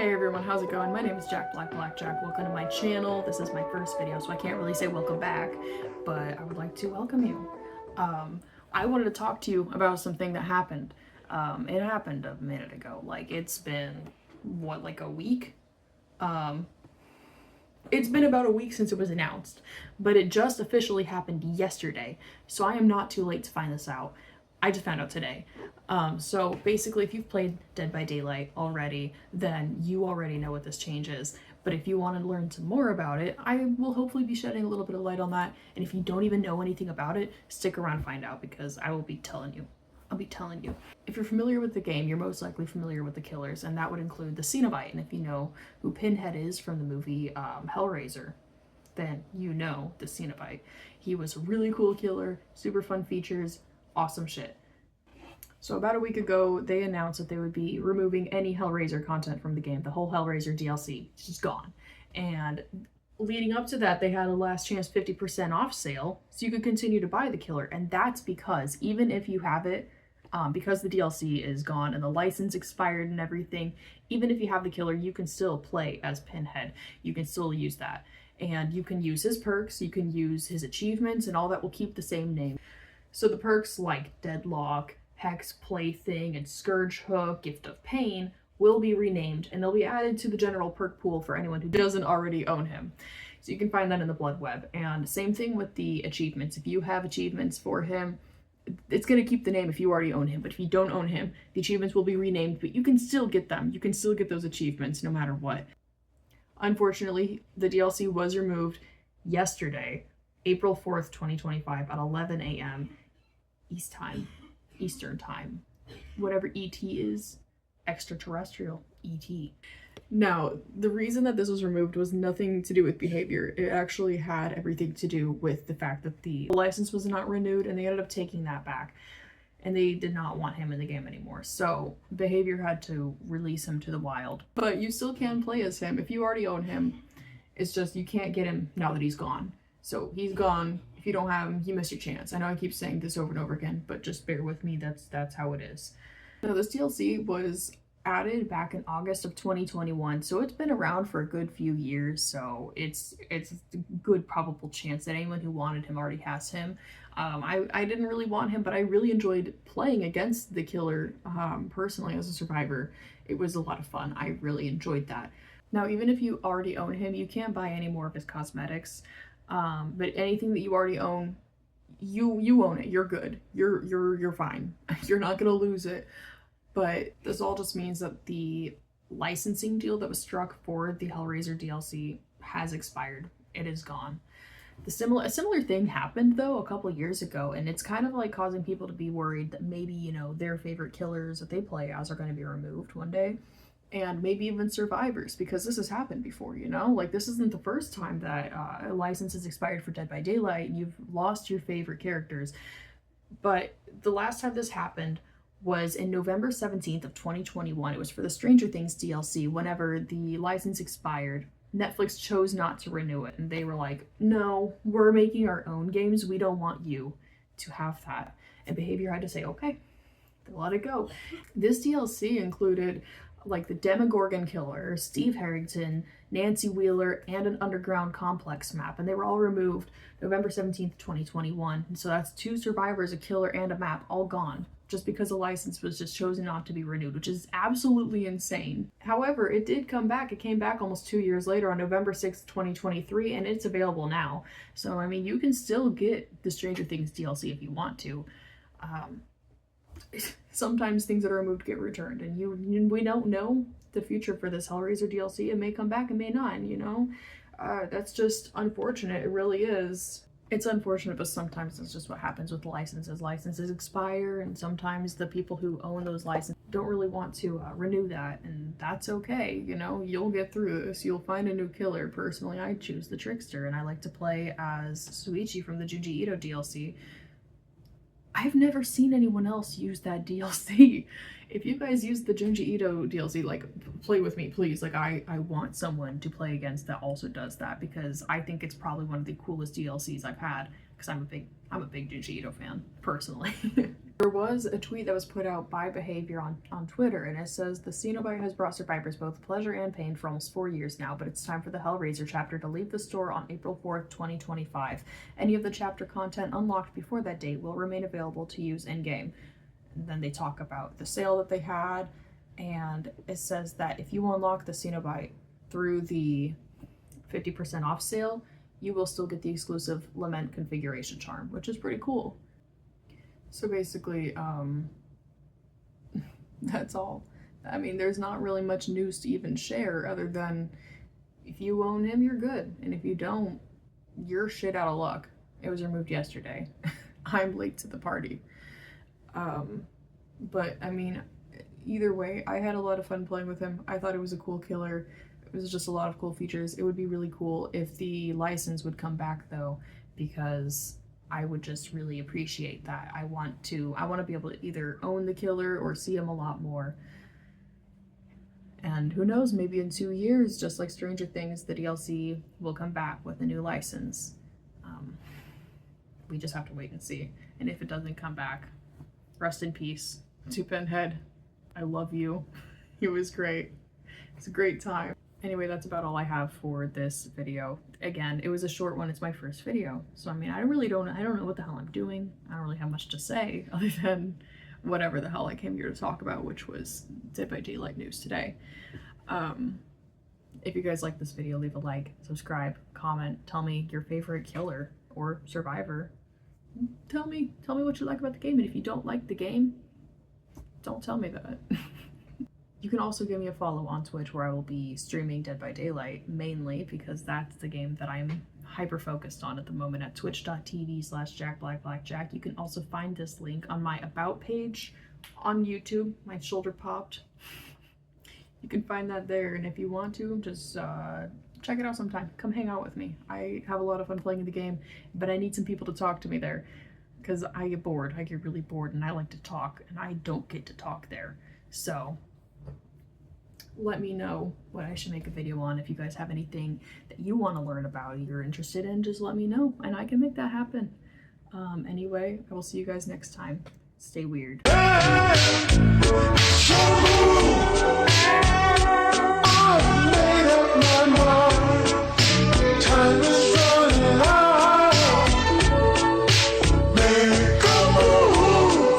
Hey everyone, how's it going? My name is Jack Blackjack. Welcome to my channel. This is my first video, so I can't really say welcome back, but I would like to welcome you. I wanted to talk to you about something that happened. It happened a minute ago. Like, it's been, what, like a week? It's been about a week since it was announced, but it just officially happened yesterday, so I am not too late to find this out. I just found out today. So basically, if you've played Dead by Daylight already, then you already know what this change is. But if you want to learn some more about it, I will hopefully be shedding a little bit of light on that. And if you don't even know anything about it, stick around and find out, because I will be telling you. I'll be telling you. If you're familiar with the game, you're most likely familiar with the killers, and that would include the Cenobite. And if you know who Pinhead is from the movie Hellraiser, then you know the Cenobite. He was a really cool killer, super fun features, awesome shit. So about a week ago, they announced that they would be removing any Hellraiser content from the game. The whole Hellraiser DLC is just gone. And leading up to that, they had a last chance 50% off sale, so you could continue to buy the killer. And that's because even if you have it, because the DLC is gone and the license expired and everything, even if you have the killer, you can still play as Pinhead. You can still use that. And you can use his perks, you can use his achievements, and all that will keep the same name. So the perks like Deadlock, Hex Plaything, and Scourge Hook, Gift of Pain will be renamed, and they'll be added to the general perk pool for anyone who doesn't already own him. So you can find that in the Blood Web. And same thing with the achievements. If you have achievements for him, it's going to keep the name if you already own him. But if you don't own him, the achievements will be renamed, but you can still get them. You can still get those achievements no matter what. Unfortunately, the DLC was removed yesterday, April 4th, 2025 at 11 a.m. Eastern time, whatever ET is, extraterrestrial ET. Now, the reason that this was removed was nothing to do with behavior. It actually had everything to do with the fact that the license was not renewed, and they ended up taking that back, and they did not want him in the game anymore. So behavior had to release him to the wild, but you still can play as him if you already own him. It's just you can't get him now that he's gone. So he's gone. If you don't have him, you miss your chance. I know I keep saying this over and over again, but just bear with me. That's how it is. Now, this DLC was added back in August of 2021, so it's been around for a good few years. So it's a good probable chance that anyone who wanted him already has him. I didn't really want him, but I really enjoyed playing against the killer personally as a survivor. It was a lot of fun. I really enjoyed that. Now, even if you already own him, you can't buy any more of his cosmetics. But anything that you already own, you own it. You're good. You're fine. You're not gonna lose it. But this all just means that the licensing deal that was struck for the Hellraiser DLC has expired. It is gone. A similar thing happened though a couple years ago, and it's kind of like causing people to be worried that maybe, you know, their favorite killers that they play as are going to be removed one day. And maybe even survivors, because this has happened before, you know? Like, this isn't the first time that a license has expired for Dead by Daylight and you've lost your favorite characters. But the last time this happened was in November 17th of 2021. It was for the Stranger Things DLC. Whenever the license expired, Netflix chose not to renew it. And they were like, no, we're making our own games. We don't want you to have that. And Behavior had to say, okay, they let it go. This DLC included like the Demogorgon Killer, Steve Harrington, Nancy Wheeler, and an underground complex map, and they were all removed November 17th, 2021. And so that's 2 survivors, a killer, and a map all gone, just because the license was just chosen not to be renewed, which is absolutely insane. However, it did come back. It came back almost 2 years later on November 6th, 2023, and it's available now. So, I mean, you can still get the Stranger Things DLC if you want to. Sometimes things that are removed get returned, and we don't know the future for this Hellraiser DLC. It may come back, it may not, you know? That's just unfortunate. It really is. It's unfortunate, but sometimes that's just what happens with licenses. Licenses expire, and sometimes the people who own those licenses don't really want to renew that, and that's okay, you know? You'll get through this. You'll find a new killer. Personally, I choose the Trickster, and I like to play as Suichi from the Junji Ito DLC. I've never seen anyone else use that DLC. If you guys use the Junji Ito DLC, like, play with me, please. Like, I want someone to play against that also does that, because I think it's probably one of the coolest DLCs I've had, because I'm a big Junji Ito fan, personally. There was a tweet that was put out by Behavior on Twitter, and it says, the Cenobite has brought survivors both pleasure and pain for almost 4 years now, but it's time for the Hellraiser chapter to leave the store on April 4th, 2025. Any of the chapter content unlocked before that date will remain available to use in-game. And then they talk about the sale that they had, and it says that if you unlock the Cenobite through the 50% off sale, you will still get the exclusive Lament configuration charm, which is pretty cool. So basically, that's all. I mean, there's not really much news to even share other than if you own him, you're good. And if you don't, you're shit out of luck. It was removed yesterday. I'm late to the party. But I mean, either way, I had a lot of fun playing with him. I thought it was a cool killer. It was just a lot of cool features. It would be really cool if the license would come back though, because I would just really appreciate that. I want to be able to either own the killer or see him a lot more. And who knows, maybe in 2 years, just like Stranger Things, the DLC will come back with a new license. We just have to wait and see. And if it doesn't come back, rest in peace to Pinhead. I love you. It was great. It's a great time. Anyway, that's about all I have for this video. Again, it was a short one. It's my first video. So, I mean, I don't know what the hell I'm doing. I don't really have much to say other than whatever the hell I came here to talk about, which was Dead by Daylight news today. If you guys like this video, leave a like, subscribe, comment, tell me your favorite killer or survivor. Tell me what you like about the game, and if you don't like the game, don't tell me that. You can also give me a follow on Twitch, where I will be streaming Dead by Daylight mainly because that's the game that I'm hyper focused on at the moment at twitch.tv/jackblackblackjack. You can also find this link on my about page on YouTube. My shoulder popped. You can find that there, and if you want to, just check it out sometime. Come hang out with me. I have a lot of fun playing the game, but I need some people to talk to me there because I get bored. I get really bored, and I like to talk, and I don't get to talk there. So let me know what I should make a video on. If you guys have anything that you want to learn about, you're interested in, just let me know and I can make that happen. Anyway, I will see you guys next time. Stay weird.